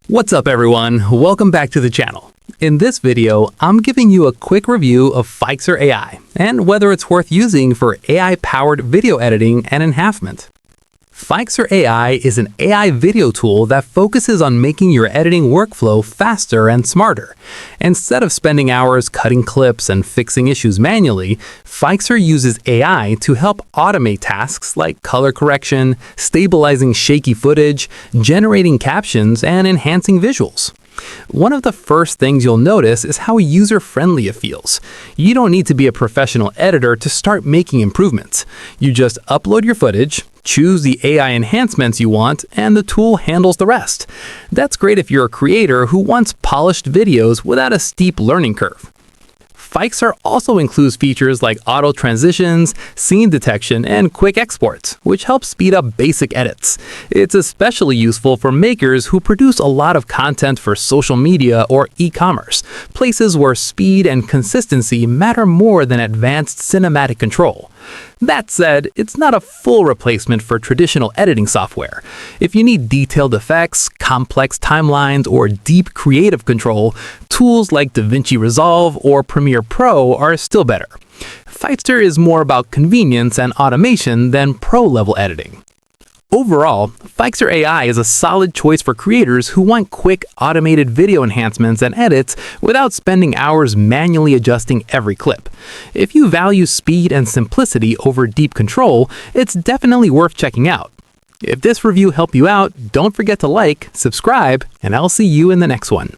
What's up everyone, welcome back to the channel. In this video, I'm giving you a quick review of Fyxer AI and whether it's worth using for AI-powered video editing and enhancement. Fyxer AI is an AI video tool that focuses on making your editing workflow faster and smarter. Instead of spending hours cutting clips and fixing issues manually, Fyxer uses AI to help automate tasks like color correction, stabilizing shaky footage, generating captions, and enhancing visuals. One of the first things you'll notice is how user-friendly it feels. You don't need to be a professional editor to start making improvements. You just upload your footage, choose the AI enhancements you want, and the tool handles the rest. That's great if you're a creator who wants polished videos without a steep learning curve. Fyxer also includes features like auto transitions, scene detection, and quick exports, which help speed up basic edits. It's especially useful for makers who produce a lot of content for social media or e-commerce, places where speed and consistency matter more than advanced cinematic control. That said, it's not a full replacement for traditional editing software. If you need detailed effects, complex timelines, or deep creative control, tools like DaVinci Resolve or Premiere Pro are still better. Fyxer is more about convenience and automation than pro-level editing. Overall, Fyxer AI is a solid choice for creators who want quick, automated video enhancements and edits without spending hours manually adjusting every clip. If you value speed and simplicity over deep control, it's definitely worth checking out. If this review helped you out, don't forget to like, subscribe, and I'll see you in the next one.